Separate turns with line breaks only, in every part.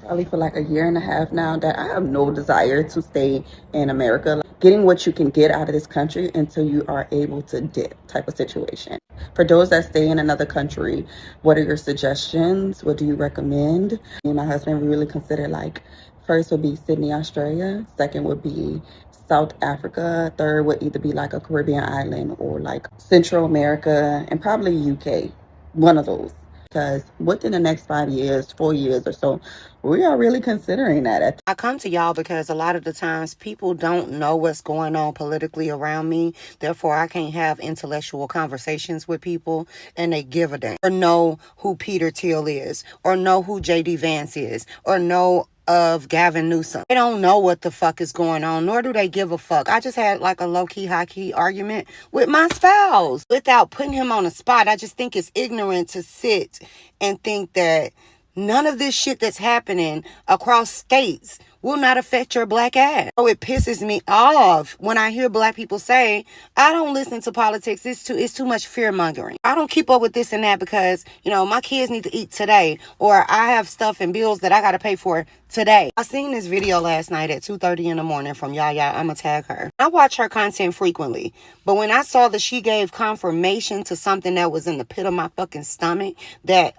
probably for like a year and a half now that I have no desire to stay in America. Getting what you can get out of this country until you are able to dip type of situation. For those that stay in another country, what are your suggestions? What do you recommend? Me and my husband, we really consider like first would be Sydney, Australia. Second would be South Africa. Third would either be like a Caribbean island or like Central America and probably UK. One of those. Because within the next 5 years, 4 years or so, we are really considering that. I come to y'all because a lot of the times people don't know what's going on politically around me. Therefore, I can't have intellectual conversations with people and they give a damn. Or know who Peter Thiel is. Or know who J.D. Vance is. Or know of Gavin Newsom. They don't know what the fuck is going on, nor do they give a fuck. I just had like a low-key, high-key argument with my spouse. Without putting him on the spot, I just think it's ignorant to sit and think that none of this shit that's happening across states will not affect your black ass. So it pisses me off when I hear black people say, I don't listen to politics. It's too much fear mongering. I don't keep up with this and that because, you know, my kids need to eat today, or I have stuff and bills that I got to pay for today. I seen this video last night at 2:30 in the morning from Yaya. I'ma tag her. I watch her content frequently, but when I saw that she gave confirmation to something that was in the pit of my fucking stomach, that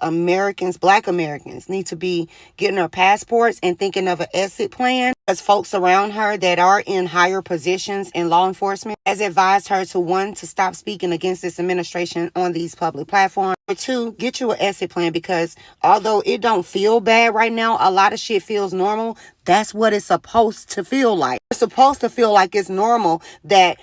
black Americans need to be getting their passports and thinking of an exit plan, as folks around her that are in higher positions in law enforcement has advised her to, one, to stop speaking against this administration on these public platforms, or two, get you an exit plan, because although it don't feel bad right now, a lot of shit feels normal. That's what it's supposed to feel like. It's supposed to feel like it's normal that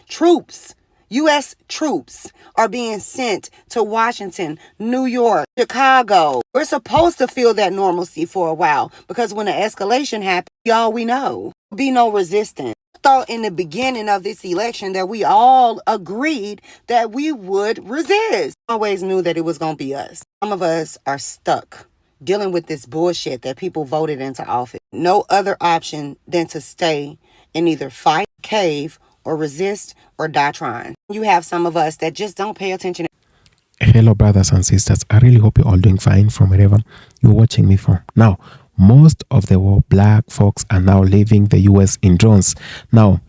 U.S. troops are being sent to Washington, New York, Chicago. We're supposed to feel that normalcy for a while, because when the escalation happens, y'all, we know, be no resistance. I thought in the beginning of this election that we all agreed that we would resist. I always knew that it was going to be us. Some of us are stuck dealing with this bullshit that people voted into office. No other option than to stay and either fight, cave, or resist, or die trying. You have some of us that just don't pay attention.
Hello, brothers and sisters. I really hope you're all doing fine from wherever you're watching me from. Now, most of the world black folks are now leaving the US in drones. Now,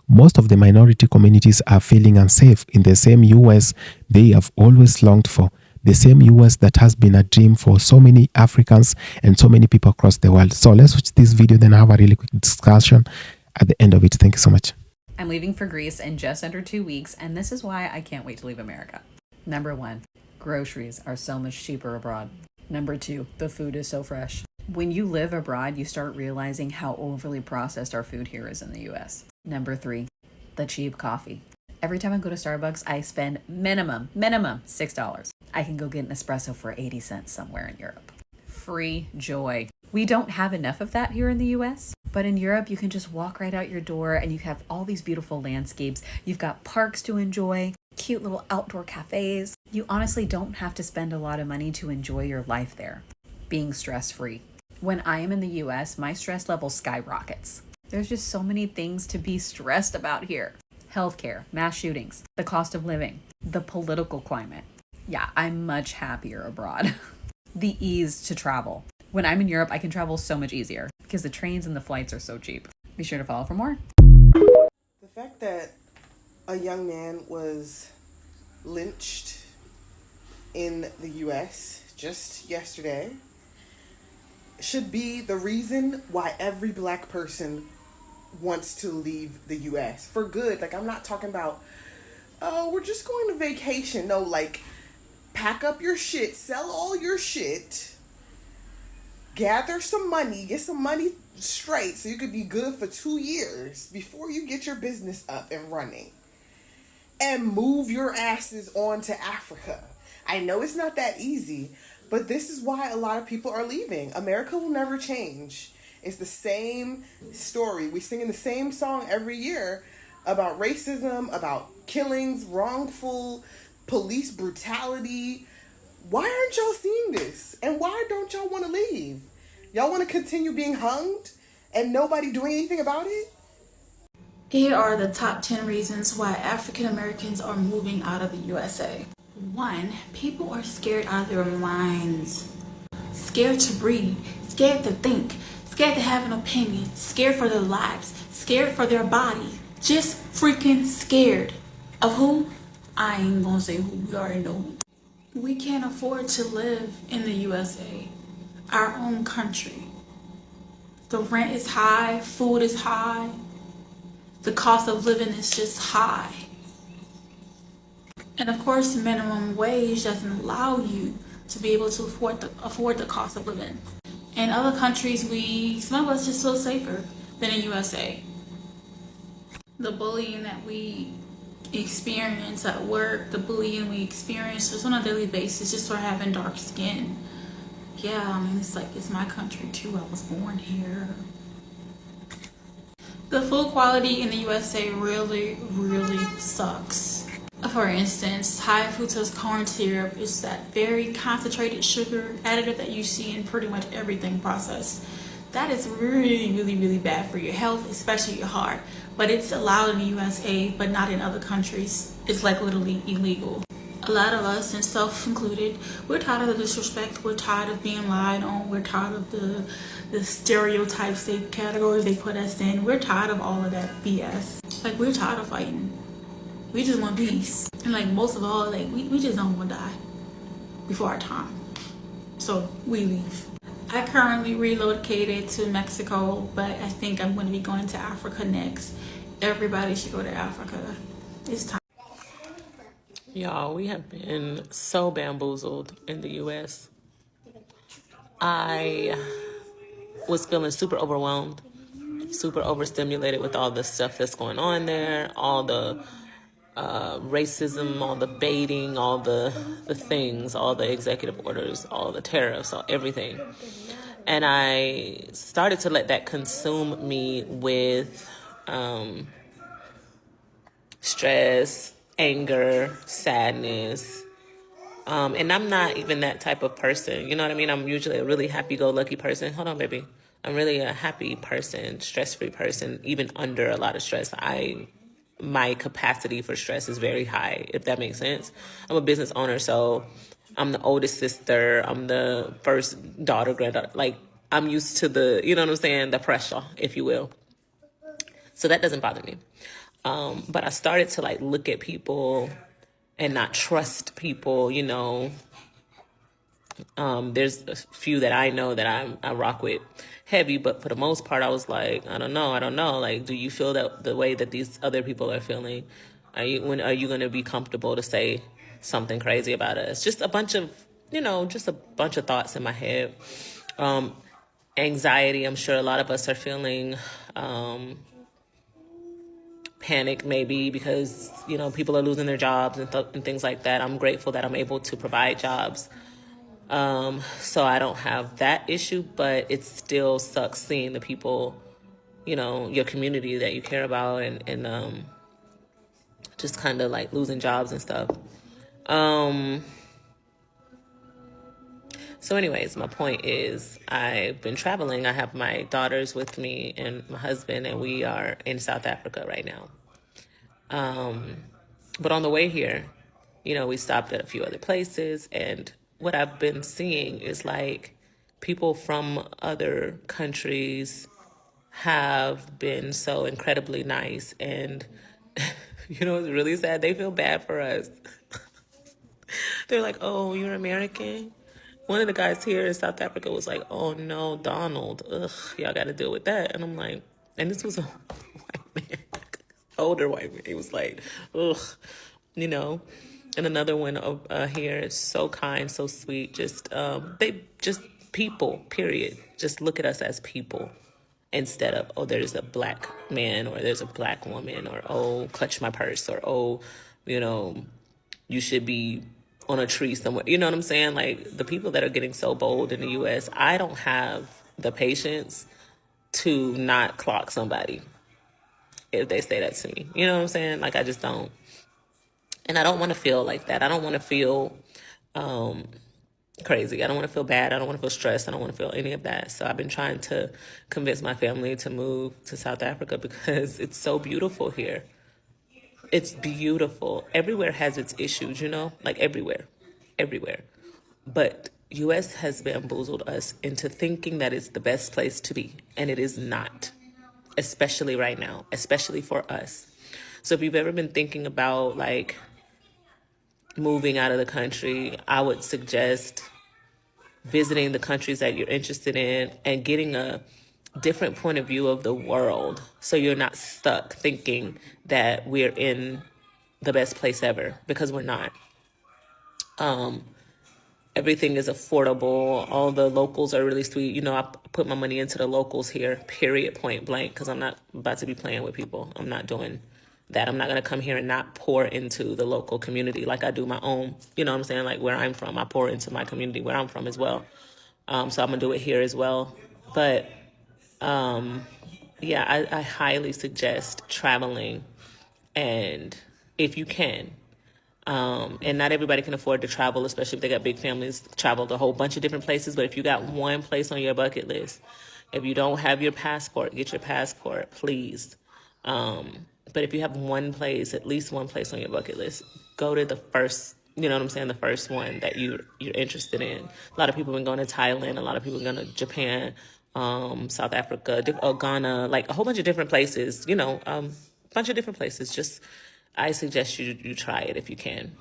most of the minority communities are feeling unsafe in the same US they have always longed for. The same US that has been a dream for so many Africans and so many people across the world. So let's watch this video, then have a really quick discussion at the end of it. Thank you so much.
I'm leaving for Greece in just under 2 weeks, and this is why I can't wait to leave America. Number 1, groceries are so much cheaper abroad. Number 2, the food is so fresh. When you live abroad, you start realizing how overly processed our food here is in the US. Number 3, the cheap coffee. Every time I go to Starbucks, I spend minimum $6. I can go get an espresso for 80 cents somewhere in Europe. Free joy. We don't have enough of that here in the US, but in Europe, you can just walk right out your door and you have all these beautiful landscapes. You've got parks to enjoy, cute little outdoor cafes. You honestly don't have to spend a lot of money to enjoy your life there, being stress-free. When I am in the US, my stress level skyrockets. There's just so many things to be stressed about here. Healthcare, mass shootings, the cost of living, the political climate. Yeah, I'm much happier abroad. The ease to travel. When I'm in Europe, I can travel so much easier because the trains and the flights are so cheap. Be sure to follow for more.
The fact that a young man was lynched in the US just yesterday should be the reason why every black person wants to leave the US for good. Like, I'm not talking about, oh, we're just going to vacation. No, like, pack up your shit, sell all your shit, gather some money, get some money straight so you could be good for 2 years before you get your business up and running, and move your asses on to Africa. I know it's not that easy, but this is why a lot of people are leaving. America will never change. It's the same story. We sing in the same song every year about racism, about killings, wrongful police brutality. Why aren't y'all seeing this? And why don't y'all want to leave? Y'all want to continue being hunged and nobody doing anything about it?
Here are the top 10 reasons why African Americans are moving out of the USA. 1, people are scared out of their minds. Scared to breathe, scared to think, scared to have an opinion, scared for their lives, scared for their body, just freaking scared. Of who? I ain't gonna say who, we already know who. We can't afford to live in the USA, our own country. The rent is high, food is high, the cost of living is just high. And of course, minimum wage doesn't allow you to be able to afford the cost of living. In other countries, some of us just feel safer than in USA. The bullying that we experience at work, the bullying we experience just on a daily basis just for having dark skin. Yeah, I mean, it's my country too. I was born here. The food quality in the USA really, really sucks. For instance, high fructose corn syrup is that very concentrated sugar additive that you see in pretty much everything processed. That is really, really, really bad for your health, especially your heart. But it's allowed in the USA, but not in other countries. It's like literally illegal. A lot of us, and self included, we're tired of the disrespect. We're tired of being lied on. We're tired of the stereotypes, categories they put us in. We're tired of all of that BS. Like, we're tired of fighting. We just want peace. And like, most of all, like, we just don't want to die before our time. So we leave. I currently relocated to Mexico, but I think I'm going to be going to Africa next. Everybody should go to Africa. It's time.
Y'all, we have been so bamboozled in the U.S. I was feeling super overwhelmed, super overstimulated with all the stuff that's going on there, all the racism, all the baiting, all the things, all the executive orders, all the tariffs, all everything. And I started to let that consume me with stress, anger, sadness. And I'm not even that type of person. You know what I mean? I'm usually a really happy-go-lucky person. Hold on, baby. I'm really a happy person, stress-free person, even under a lot of stress. My capacity for stress is very high, if that makes sense. I'm a business owner, so I'm the oldest sister. I'm the first daughter, granddaughter. Like, I'm used to you know what I'm saying, the pressure, if you will. So that doesn't bother me. But I started to, like, look at people and not trust people, you know. There's a few that I know that I rock with heavy, but for the most part, I was like, I don't know. Like, do you feel that the way that these other people are feeling? When are you going to be comfortable to say something crazy about us? Just a bunch of thoughts in my head. Anxiety, I'm sure a lot of us are feeling. Panic maybe because, you know, people are losing their jobs and things like that. I'm grateful that I'm able to provide jobs. So I don't have that issue, but it still sucks seeing the people, you know, your community that you care about and just kind of like losing jobs and stuff. So anyways, my point is I've been traveling. I have my daughters with me and my husband, and we are in South Africa right now. But on the way here, you know, we stopped at a few other places, and what I've been seeing is like people from other countries have been so incredibly nice, and you know, it's really sad. They feel bad for us. They're like, "Oh, you're American?" One of the guys here in South Africa was like, "Oh no, Donald, ugh, y'all got to deal with that." And I'm like, and this was a white man, older white man. He was like, ugh, you know. And another one here is so kind, so sweet. Just people, period. Just look at us as people instead of, oh, there's a black man or there's a black woman or, oh, clutch my purse or, oh, you know, you should be on a tree somewhere. You know what I'm saying? Like, the people that are getting so bold in the U.S., I don't have the patience to not clock somebody if they say that to me. You know what I'm saying? Like, I just don't. And I don't want to feel like that. I don't want to feel crazy. I don't want to feel bad. I don't want to feel stressed. I don't want to feel any of that. So I've been trying to convince my family to move to South Africa because it's so beautiful here. It's beautiful. Everywhere has its issues, you know, like everywhere. But U.S. has bamboozled us into thinking that it's the best place to be. And it is not, especially right now, especially for us. So if you've ever been thinking about like moving out of the country, I would suggest visiting the countries that you're interested in and getting a different point of view of the world, so you're not stuck thinking that we're in the best place ever, because we're not. Everything is affordable. All the locals are really sweet. You know, I put my money into the locals here, period, point blank, because I'm not about to be playing with people. I'm not doing that. I'm not going to come here and not pour into the local community like I do my own. You know what I'm saying? Like where I'm from, I pour into my community where I'm from as well. So I'm going to do it here as well. But yeah, I highly suggest traveling, and if you can. And not everybody can afford to travel, especially if they got big families, travel to a whole bunch of different places. But if you got one place on your bucket list, if you don't have your passport, get your passport, please. But if you have one place, at least one place on your bucket list, go to the first, you know what I'm saying, the first one that you're interested in. A lot of people have been going to Thailand. A lot of people are going to Japan, South Africa, Ghana, like a whole bunch of different places, you know, bunch of different places. Just, I suggest you try it if you can.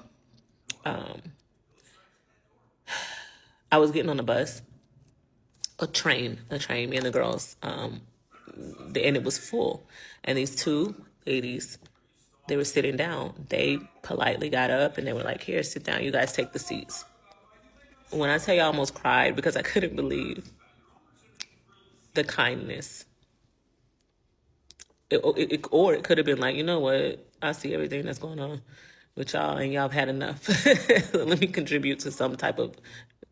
I was getting on a bus, a train, me and the girls, and it was full. And these two ladies, they were sitting down. They politely got up and they were like, here, sit down. You guys take the seats. When I tell you I almost cried because I couldn't believe the kindness. Or it could have been like, you know what? I see everything that's going on with y'all and y'all have had enough. Let me contribute to some type of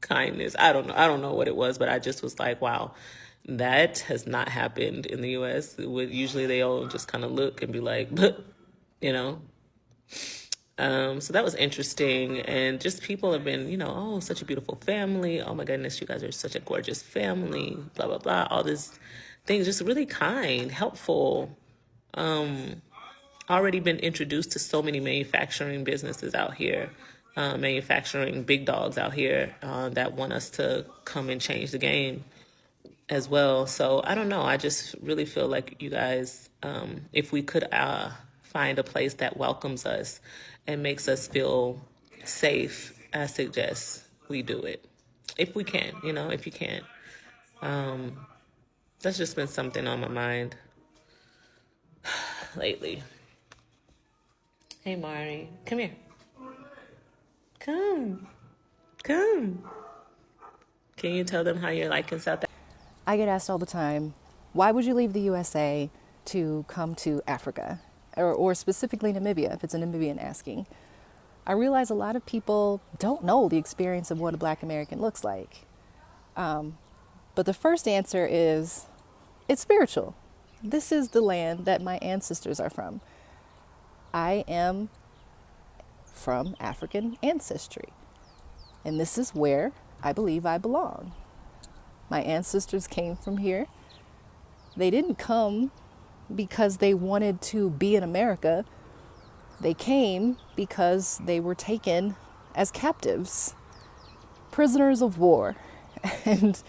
kindness. I don't know. I don't know what it was, but I just was like, wow, that has not happened in the U.S. Usually they all just kind of look and be like, you know. So that was interesting. And just people have been, you know, oh, such a beautiful family. Oh my goodness, you guys are such a gorgeous family. Blah, blah, blah. All these things, just really kind, helpful. Already been introduced to so many manufacturing businesses out here, manufacturing big dogs out here that want us to come and change the game as well. So I don't know. I just really feel like you guys, if we could find a place that welcomes us and makes us feel safe, I suggest we do it. If we can, you know, if you can. That's just been something on my mind lately. Hey, Mari, come here. Come. Can you tell them how you're liking South Africa?
I get asked all the time, why would you leave the USA to come to Africa? Or specifically Namibia, if it's a Namibian asking. I realize a lot of people don't know the experience of what a Black American looks like. But the first answer is, it's spiritual. This is the land that my ancestors are from. I am from African ancestry. And this is where I believe I belong. My ancestors came from here. They didn't come because they wanted to be in America. They came because they were taken as captives, prisoners of war. And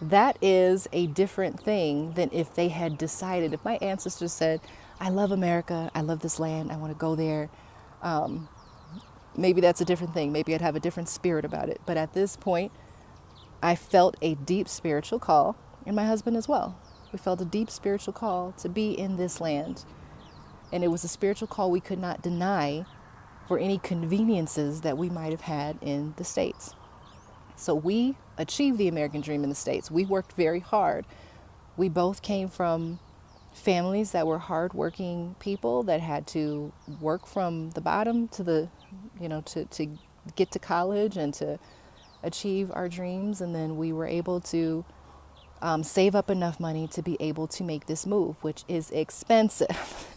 that is a different thing than if they had decided, if my ancestors said, I love America, I love this land, I want to go there. Maybe that's a different thing. Maybe I'd have a different spirit about it. But at this point, I felt a deep spiritual call, and my husband as well. We felt a deep spiritual call to be in this land. And it was a spiritual call we could not deny for any conveniences that we might have had in the States. So we achieved the American dream in the States. We worked very hard. We both came from families that were hardworking people that had to work from the bottom to the, you know, to get to college and to achieve our dreams. And then we were able to save up enough money to be able to make this move, which is expensive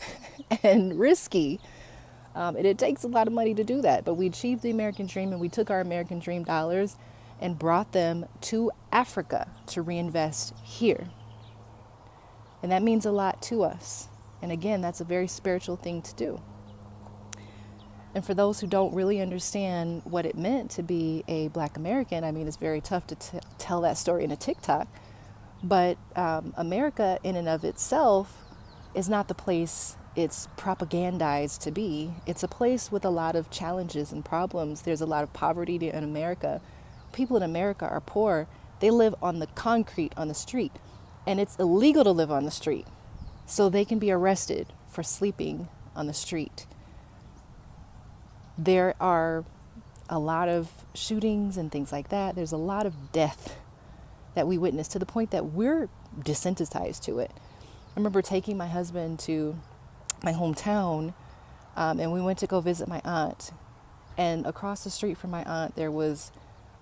and risky. And it takes a lot of money to do that. But we achieved the American dream, and we took our American dream dollars and brought them to Africa to reinvest here. And that means a lot to us. And again, that's a very spiritual thing to do. And for those who don't really understand what it meant to be a Black American, I mean, it's very tough to tell that story in a TikTok. But America, in and of itself, is not the place it's propagandized to be. It's a place with a lot of challenges and problems. There's a lot of poverty in America. People in America are poor. They live on the concrete on the street, and it's illegal to live on the street. So they can be arrested for sleeping on the street. There are a lot of shootings and things like that. There's a lot of death that we witness to the point that we're desensitized to it. I remember taking my husband to my hometown, and we went to go visit my aunt. And across the street from my aunt, there was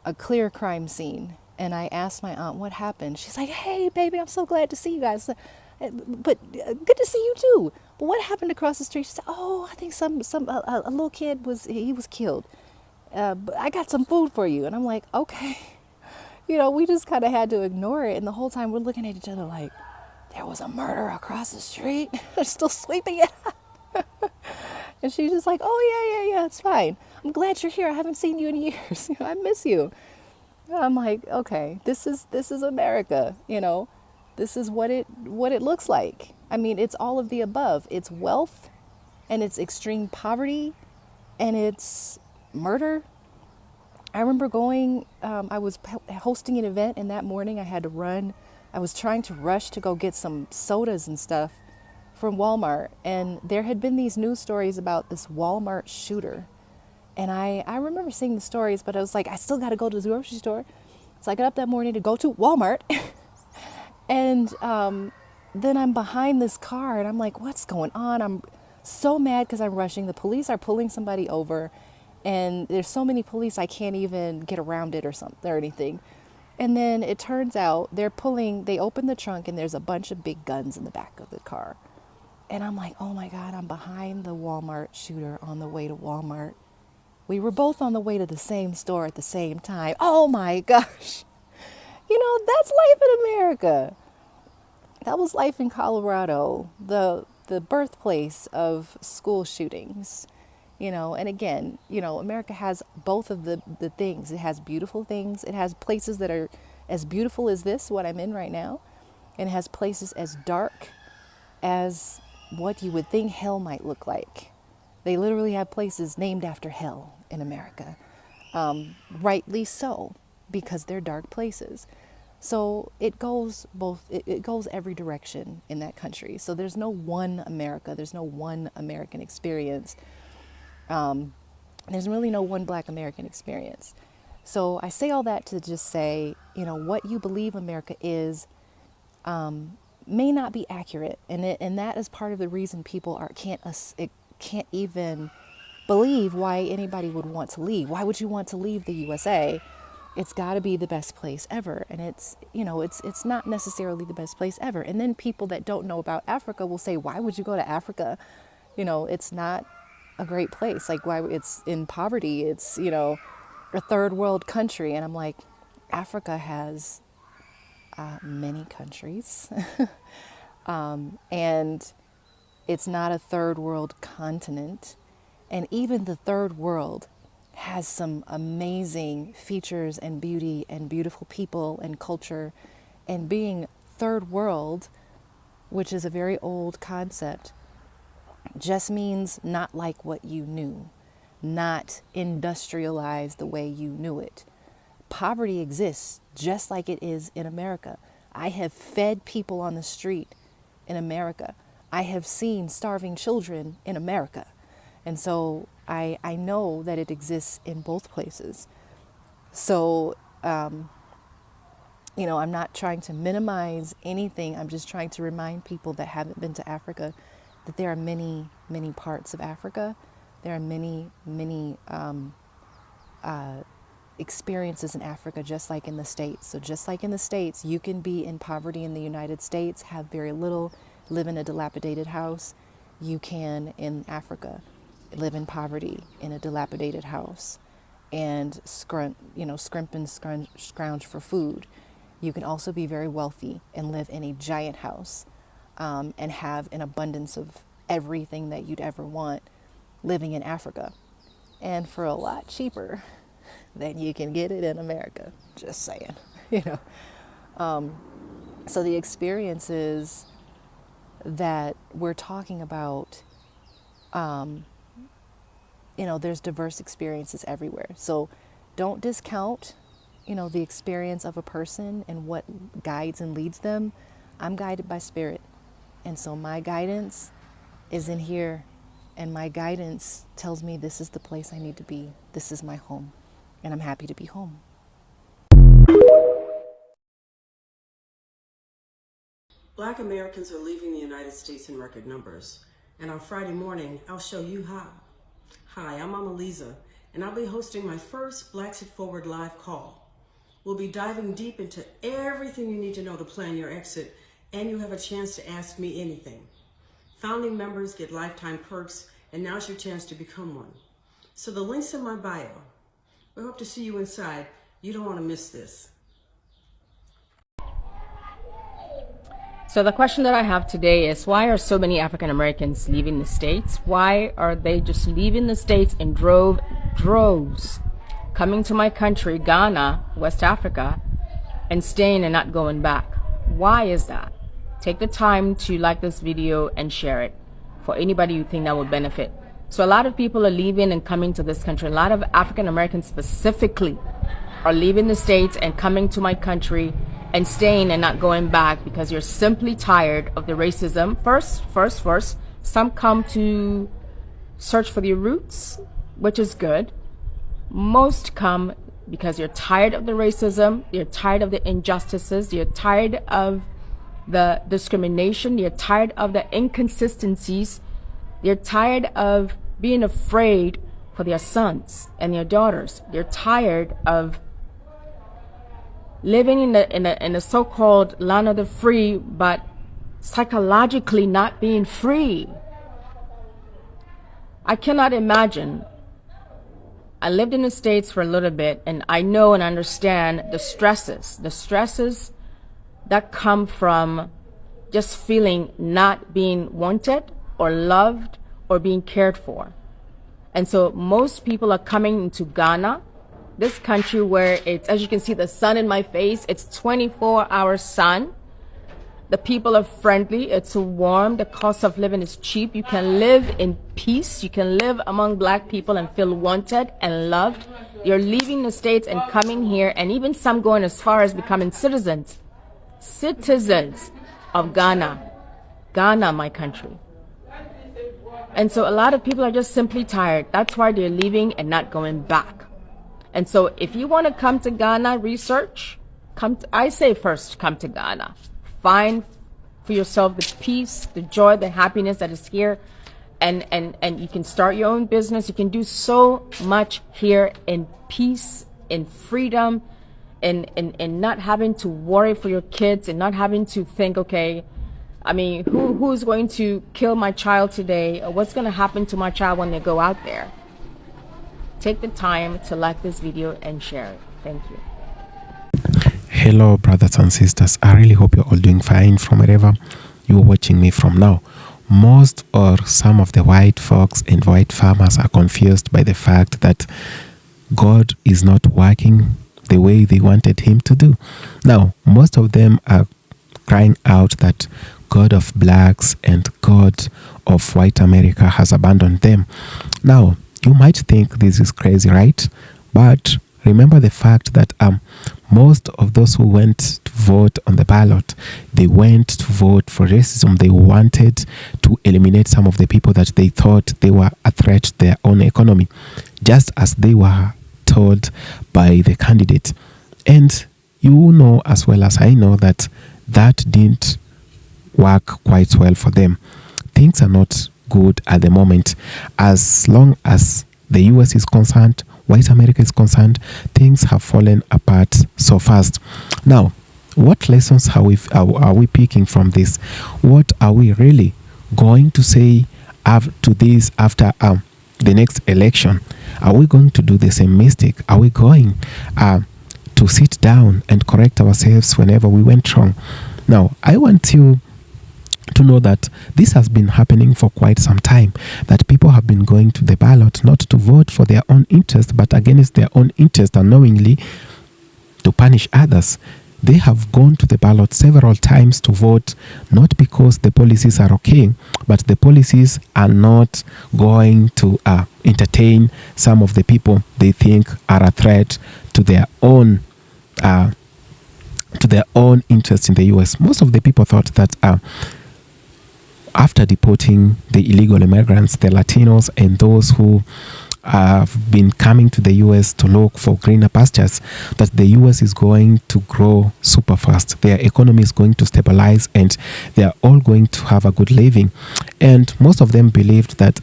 a clear crime scene. And I asked my aunt what happened. She's like, "Hey, baby, I'm so glad to see you guys. But good to see you too. But what happened across the street?" She said, "Oh, I think a little kid was killed. But I got some food for you." And I'm like, "Okay." We just kind of had to ignore it. And the whole time we're looking at each other like, there was a murder across the street. They're still sweeping it up. And she's just like, "Oh, yeah, it's fine. I'm glad you're here. I haven't seen you in years. I miss you." I'm like, okay, this is America. This is what it looks like. I mean, it's all of the above. It's wealth, and it's extreme poverty, and it's murder. I remember going, I was hosting an event, and that morning I had to run. I was trying to rush to go get some sodas and stuff from Walmart. And there had been these news stories about this Walmart shooter. And I remember seeing the stories, but I was like, I still got to go to the grocery store. So I got up that morning to go to Walmart. And then I'm behind this car, and I'm like, what's going on? I'm so mad because I'm rushing. The police are pulling somebody over. And there's so many police, I can't even get around it or anything. And then it turns out they open the trunk, and there's a bunch of big guns in the back of the car. And I'm like, oh my God, I'm behind the Walmart shooter on the way to Walmart. We were both on the way to the same store at the same time. Oh my gosh. That's life in America. That was life in Colorado, the birthplace of school shootings. And again, America has both of the things. It has beautiful things. It has places that are as beautiful as what I'm in right now. And it has places as dark as what you would think hell might look like. They literally have places named after hell in America. Rightly so, because they're dark places. So it goes it goes every direction in that country. So there's no one America. There's no one American experience. There's really no one Black American experience. So I say all that to just say, what you believe America is may not be accurate, and that is part of the reason people can't even believe why anybody would want to leave. Why would you want to leave the USA? It's got to be the best place ever, and it's not necessarily the best place ever. And then people that don't know about Africa will say, "Why would you go to Africa? It's not a great place. Like, why? It's in poverty. It's a third world country." And I'm like, Africa has many countries, and it's not a third world continent. And even the third world has some amazing features and beauty and beautiful people and culture. And being third world, which is a very old concept, just means not like what you knew, not industrialized the way you knew it. Poverty exists just like it is in America. I have fed people on the street in America. I have seen starving children in America. And so I know that it exists in both places. So, I'm not trying to minimize anything. I'm just trying to remind people that haven't been to Africa that there are many, many parts of Africa. There are many, many experiences in Africa, just like in the States. So just like in the States, you can be in poverty in the United States, have very little, live in a dilapidated house. You can, in Africa, live in poverty in a dilapidated house and scrimp and scrounge for food. You can also be very wealthy and live in a giant house and have an abundance of everything that you'd ever want living in Africa, and for a lot cheaper than you can get it in America. Just saying, So the experiences that we're talking about, there's diverse experiences everywhere. So don't discount, the experience of a person and what guides and leads them. I'm guided by spirit. And so my guidance is in here. And my guidance tells me this is the place I need to be. This is my home. And I'm happy to be home.
Black Americans are leaving the United States in record numbers, and on Friday morning, I'll show you how. Hi, I'm Mama Lisa, and I'll be hosting my first Blacks It Forward live call. We'll be diving deep into everything you need to know to plan your exit, and you have a chance to ask me anything. Founding members get lifetime perks, and now's your chance to become one. So the link's in my bio. We hope to see you inside. You don't want to miss this.
So the question that I have today is, why are so many African Americans leaving the States? Why are they just leaving the States in droves, coming to my country, Ghana, West Africa, and staying and not going back? Why is that? Take the time to like this video and share it for anybody you think that would benefit. So a lot of people are leaving and coming to this country. A lot of African Americans specifically are leaving the States and coming to my country and staying and not going back because you're simply tired of the racism. First, some come to search for their roots, which is good. Most come because you're tired of the racism, you're tired of the injustices, you're tired of the discrimination, you're tired of the inconsistencies, you're tired of being afraid for their sons and their daughters. You're tired of living in a so-called land of the free, but psychologically not being free. I cannot imagine. I lived in the States for a little bit, and I know and understand the stresses that come from just feeling not being wanted or loved or being cared for. And so most people are coming into Ghana, this country where it's, as you can see, the sun in my face, it's 24-hour sun. The people are friendly, it's warm, the cost of living is cheap. You can live in peace, you can live among black people and feel wanted and loved. You're leaving the States and coming here, and even some going as far as becoming citizens of Ghana, my country. And so a lot of people are just simply tired. That's why they're leaving and not going back. And so if you want to come to Ghana, research, I say first, come to Ghana. Find for yourself the peace, the joy, the happiness that is here. And you can start your own business. You can do so much here in peace, in freedom, in not having to worry for your kids and not having to think, okay, I mean, who's going to kill my child today? Or what's going to happen to my child when they go out there? Take the time to like this video and share it. Thank you.
Hello, brothers and sisters. I really hope you're all doing fine from wherever you're watching me from now. Most or some of the white folks and white farmers are confused by the fact that God is not working the way they wanted him to do. Now, most of them are crying out that God of blacks and God of white America has abandoned them. Now, you might think this is crazy, right? But remember the fact that most of those who went to vote on the ballot, they went to vote for racism. They wanted to eliminate some of the people that they thought they were a threat to their own economy, just as they were told by the candidate. And you know as well as I know that didn't work quite well for them. Things are not good at the moment. As long as the US is concerned, white America is concerned, things have fallen apart so fast. Now, what lessons are we picking from this? What are we really going to say to this after the next election? Are we going to do the same mistake? Are we going to sit down and correct ourselves whenever we went wrong? Now, I want you to know that this has been happening for quite some time, that people have been going to the ballot not to vote for their own interest, but against their own interest, unknowingly to punish others. they have gone to the ballot several times to vote, not because the policies are okay, but the policies are not going to entertain some of the people they think are a threat to their own interest in the US. Most of the people thought that after deporting the illegal immigrants, the Latinos and those who have been coming to the US to look for greener pastures, that the US is going to grow super fast. Their economy is going to stabilize and they are all going to have a good living. And most of them believed that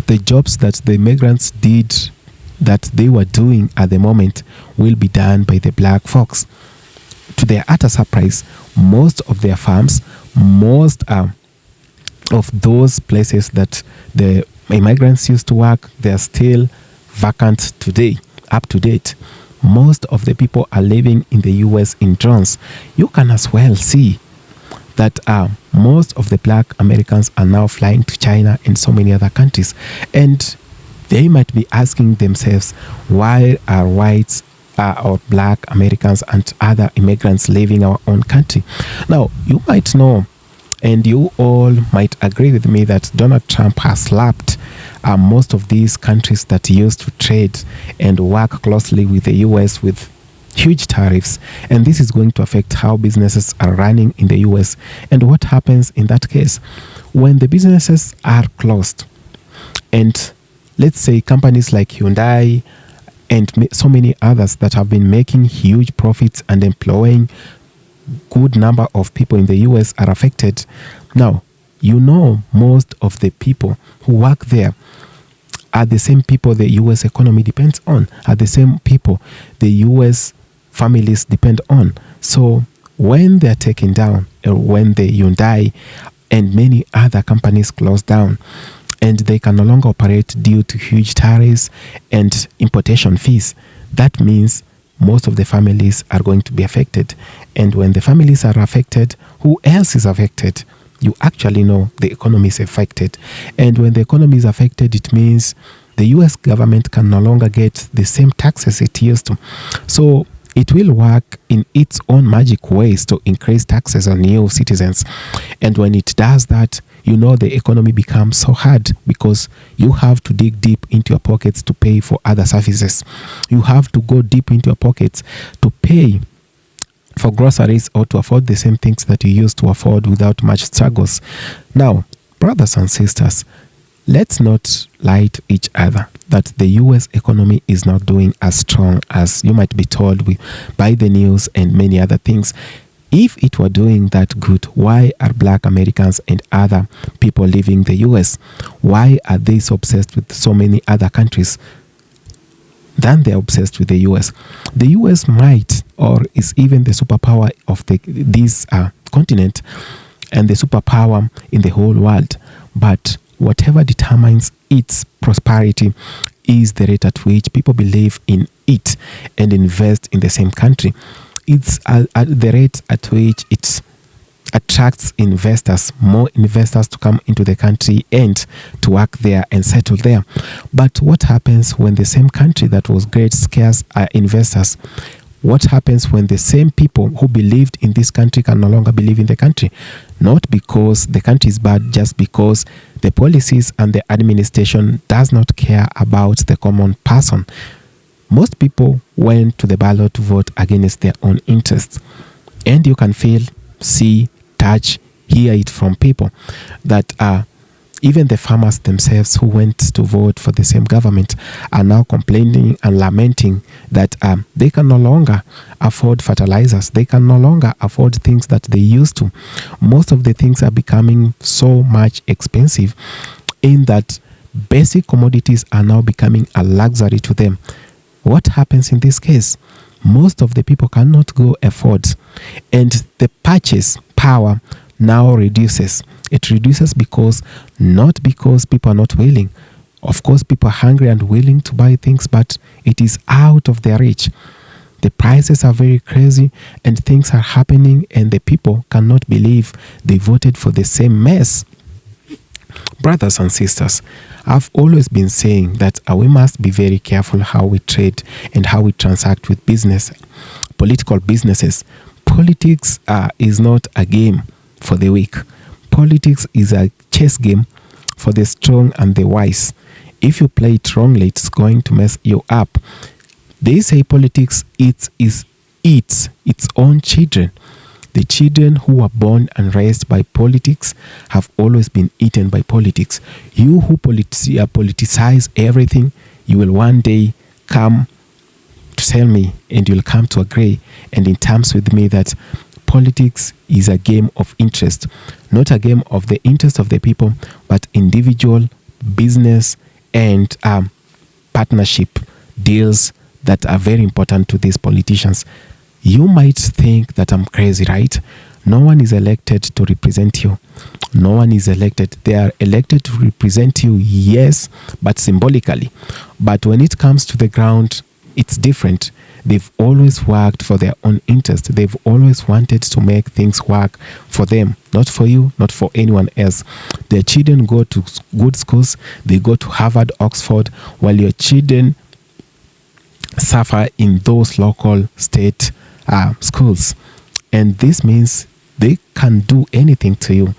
the jobs that the immigrants did, that they were doing at the moment, will be done by the black folks. To their utter surprise, most of their farms, most of those places that the immigrants used to work, they are still vacant today, up to date. Most of the people are living in the US in drones. You can as well see that most of the black Americans are now flying to China and so many other countries. And they might be asking themselves, why are whites or black Americans and other immigrants leaving our own country? Now, you might know, and you all might agree with me, that Donald Trump has slapped most of these countries that used to trade and work closely with the US with huge tariffs. And this is going to affect how businesses are running in the US. And what happens in that case? When the businesses are closed, and let's say companies like Hyundai and so many others that have been making huge profits and employing good number of people in the US are affected. Now, you know, most of the people who work there are the same people the US economy depends on, are the same people the US families depend on. So when they're taken down, or when the Hyundai and many other companies close down, and they can no longer operate due to huge tariffs and importation fees, that means most of the families are going to be affected. And when the families are affected, who else is affected? You actually know the economy is affected. And when the economy is affected, it means the US government can no longer get the same taxes it used to. So it will work in its own magic ways to increase taxes on new citizens. And when it does that, you know the economy becomes so hard, because you have to dig deep into your pockets to pay for other services. You have to go deep into your pockets to pay for groceries or to afford the same things that you used to afford without much struggles. Now, brothers and sisters, let's not lie to each other that the US economy is not doing as strong as you might be told by the news and many other things. If it were doing that good, why are black Americans and other people leaving the US? Why are they so obsessed with so many other countries than they're obsessed with the US? The US might, or is even the superpower of this continent and the superpower in the whole world. But whatever determines its prosperity is the rate at which people believe in it and invest in the same country. It's at the rate at which it attracts investors, more investors to come into the country and to work there and settle there. But what happens when the same country that was great scarce investors? What happens when the same people who believed in this country can no longer believe in the country? Not because the country is bad, just because the policies and the administration does not care about the common person. Most people went to the ballot to vote against their own interests. And you can feel, see, touch, hear it from people that even the farmers themselves who went to vote for the same government are now complaining and lamenting that they can no longer afford fertilizers. They can no longer afford things that they used to. Most of the things are becoming so much expensive in that basic commodities are now becoming a luxury to them. What happens in this case? Most of the people cannot go afford, and the purchase power now reduces. It reduces not because people are not willing. Of course, people are hungry and willing to buy things, but it is out of their reach. The prices are very crazy and things are happening, and the people cannot believe they voted for the same mess. Brothers and sisters, I've always been saying that we must be very careful how we trade and how we transact with business, political businesses, politics is not a game for the weak. Politics is a chess game for the strong and the wise. If you play it wrongly, it's going to mess you up. They say politics eats its own children. The children who were born and raised by politics have always been eaten by politics. You who politicize everything, you will one day come to tell me, and you'll come to agree and in terms with me that politics is a game of interest, not a game of the interest of the people, but individual, business, and partnership deals that are very important to these politicians. You might think that I'm crazy, right? No one is elected to represent you. No one is elected. They are elected to represent you, yes, but symbolically. But when it comes to the ground, it's different. They've always worked for their own interest. They've always wanted to make things work for them, not for you, not for anyone else. Their children go to good schools. They go to Harvard, Oxford, while your children suffer in those local state schools. And this means they can do anything to you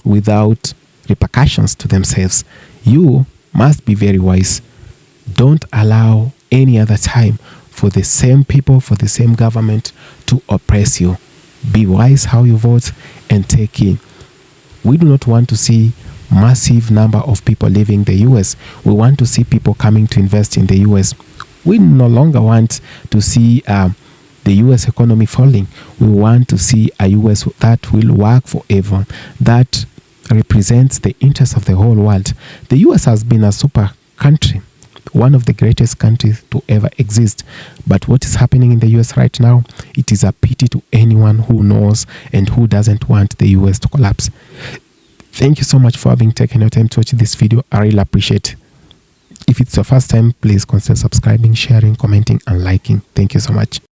without repercussions to themselves. You must be very wise. Don't allow any other time for the same people, for the same government to oppress you. Be wise how you vote and take in. We do not want to see massive number of people leaving the US. We want to see people coming to invest in the US. We no longer want to see the US economy falling. We want to see a US that will work forever, that represents the interests of the whole world. The US has been a super country, one of the greatest countries to ever exist. But what is happening in the US right now, it is a pity to anyone who knows and who doesn't want the US to collapse. Thank you so much for having taken your time to watch this video. I really appreciate it. If it's your first time, please consider subscribing, sharing, commenting, and liking. Thank you so much.